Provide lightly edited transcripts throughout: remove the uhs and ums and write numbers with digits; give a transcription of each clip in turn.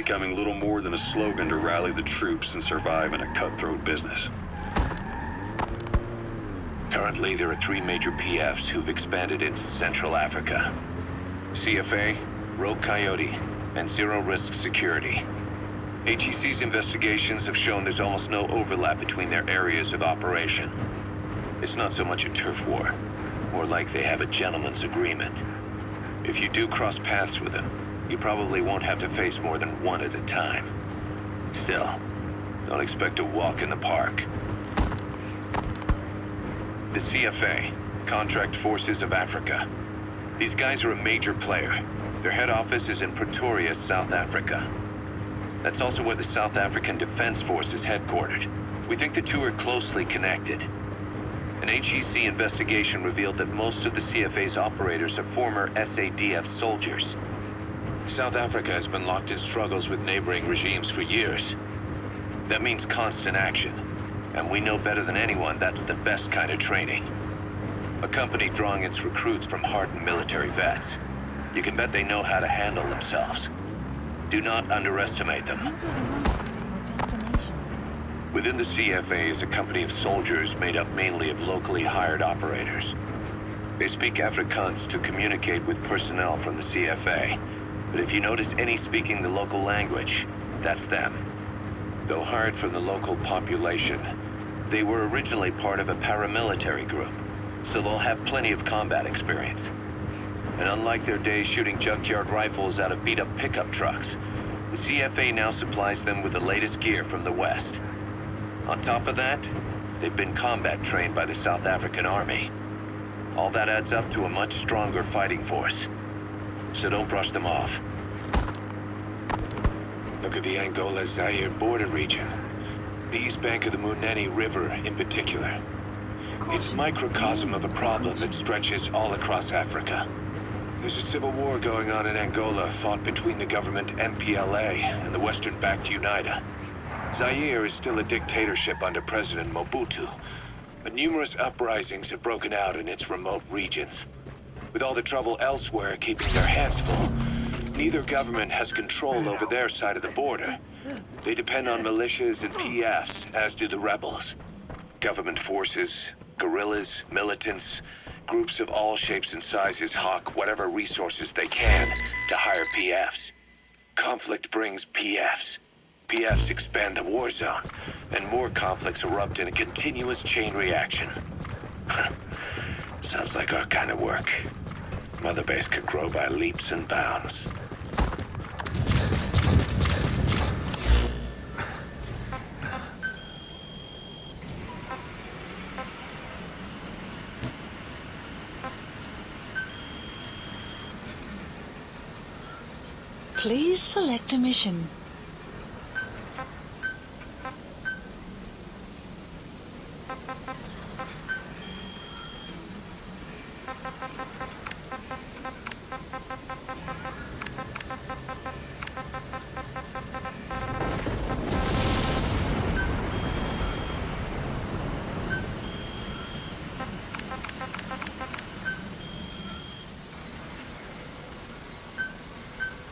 becoming little more than a slogan to rally the troops and survive in a cutthroat business. Currently, there are 3 major PFs who've expanded into Central Africa. CFA, Rogue Coyote, and Zero Risk Security. HEC's investigations have shown there's almost no overlap between their areas of operation. It's not so much a turf war, more like they have a gentleman's agreement. If you do cross paths with them, you probably won't have to face more than one at a time. Still, don't expect a walk in the park. The CFA, Contract Forces of Africa. These guys are a major player. Their head office is in Pretoria, South Africa. That's also where the South African Defense Force is headquartered. We think the two are closely connected. An HEC investigation revealed that most of the CFA's operators are former SADF soldiers. South Africa has been locked in struggles with neighboring regimes for years. That means constant action, and we know better than anyone that's the best kind of training. A company drawing its recruits from hardened military vets. You can bet they know how to handle themselves. Do not underestimate them. Within the CFA is a company of soldiers made up mainly of locally hired operators. They speak Afrikaans to communicate with personnel from the CFA. But if you notice any speaking the local language, that's them. Though hired from the local population, they were originally part of a paramilitary group, so they'll have plenty of combat experience. And unlike their days shooting junkyard rifles out of beat-up pickup trucks, the CFA now supplies them with the latest gear from the West. On top of that, they've been combat trained by the South African Army. All that adds up to a much stronger fighting force. So don't brush them off. Look at the Angola-Zaire border region. The east bank of the Munene River in particular. It's a microcosm of a problem that stretches all across Africa. There's a civil war going on in Angola, fought between the government MPLA and the Western-backed UNITA. Zaire is still a dictatorship under President Mobutu, but numerous uprisings have broken out in its remote regions. With all the trouble elsewhere keeping their hands full, neither government has control over their side of the border. They depend on militias and PFs, as do the rebels. Government forces, guerrillas, militants, groups of all shapes and sizes hawk whatever resources they can to hire PFs. Conflict brings PFs. PFs expand the war zone, and more conflicts erupt in a continuous chain reaction. Sounds like our kind of work. Mother Base could grow by leaps and bounds. Please select a mission.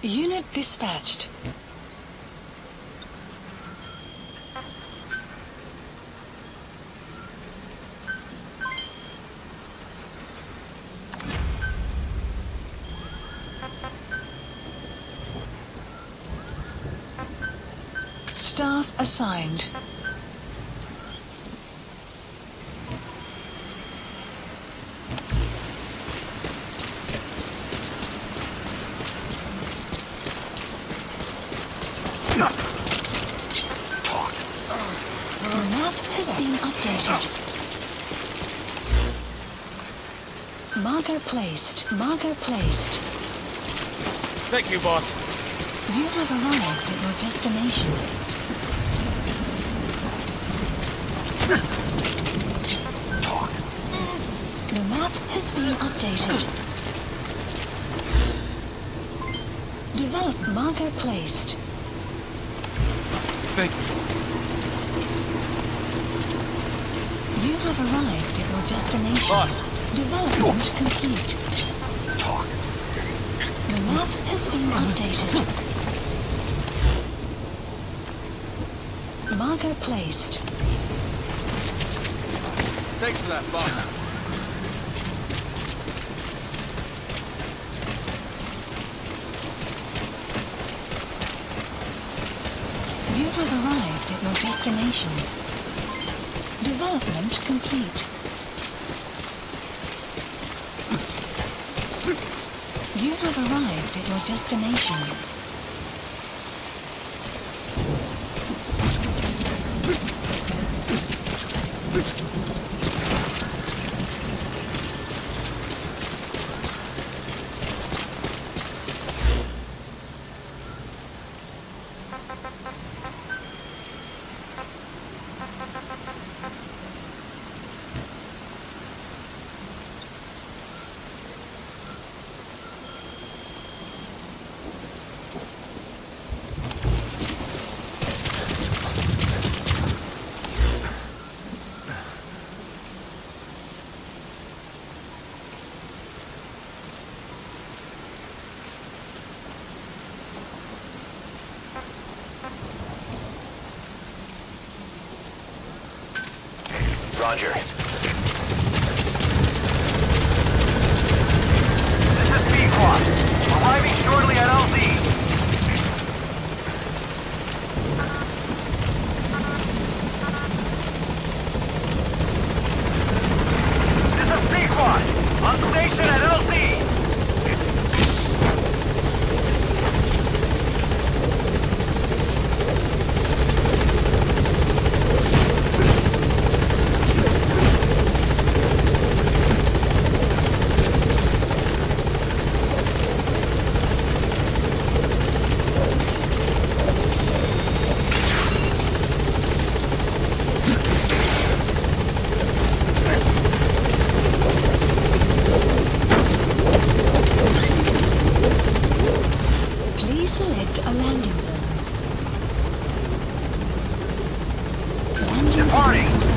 Unit dispatched. Staff assigned. Marker placed. Thank you, boss. You have arrived at your destination. Talk. The map has been updated. Develop marker placed. Thank you. You have arrived at your destination. Boss. Development complete. Talk. The map has been updated. Marker placed. Thanks for that, boss. You have arrived at your destination. Development complete. You have arrived at your destination. Roger. This is Pequot. Arriving shortly at LZ. This is Pequot. On station at LZ. Please select a landing zone. Landing zone Departing. confirmed.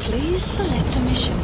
Please select a mission.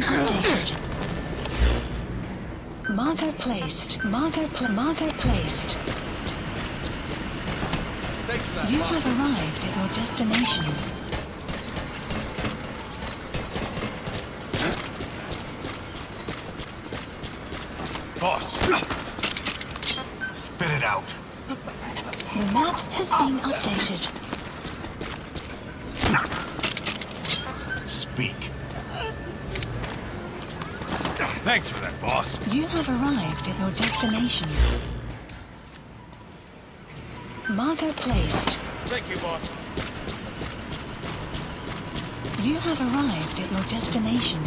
been updated. Marker placed. Marker placed. Thanks for that, You boss. have arrived at your destination. Boss. Spit it out. The map has been updated. Speak. Thanks for that, boss. You have arrived at your destination. Marker placed. Thank you, boss. You have arrived at your destination.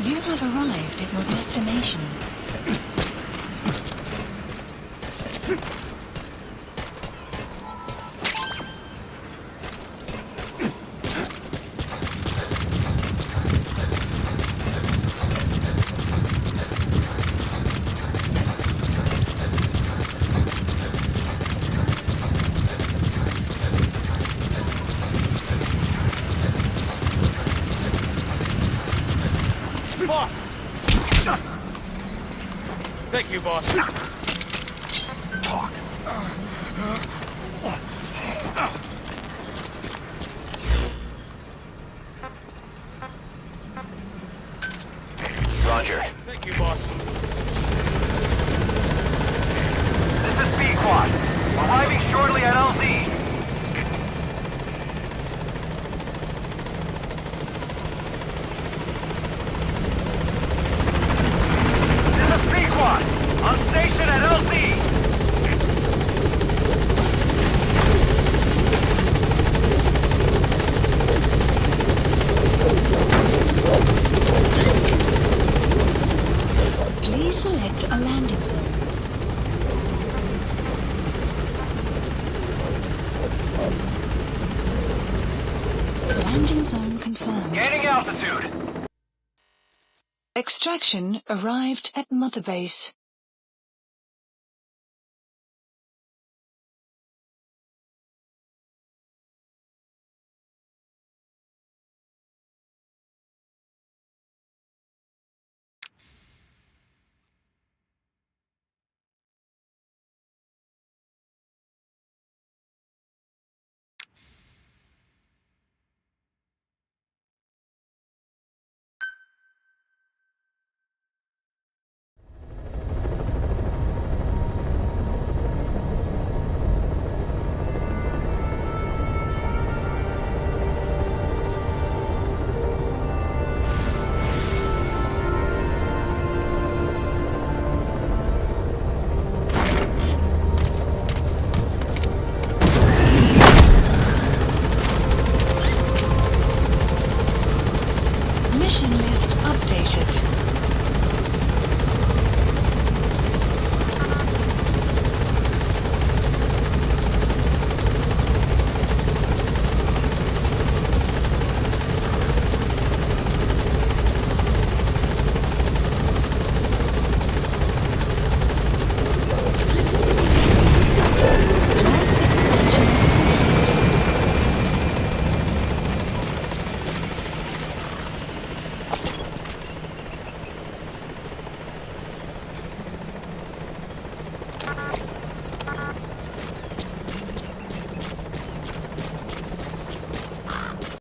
You have arrived at your destination. Boss! Thank you, boss. Talk. Roger. Thank you, boss. This is B-Quad. Arriving shortly at LZ. This is B-Quad. On station at LZ. Please select a landing zone. Landing zone confirmed. Gaining altitude. Extraction arrived at Mother Base. Mission list updated.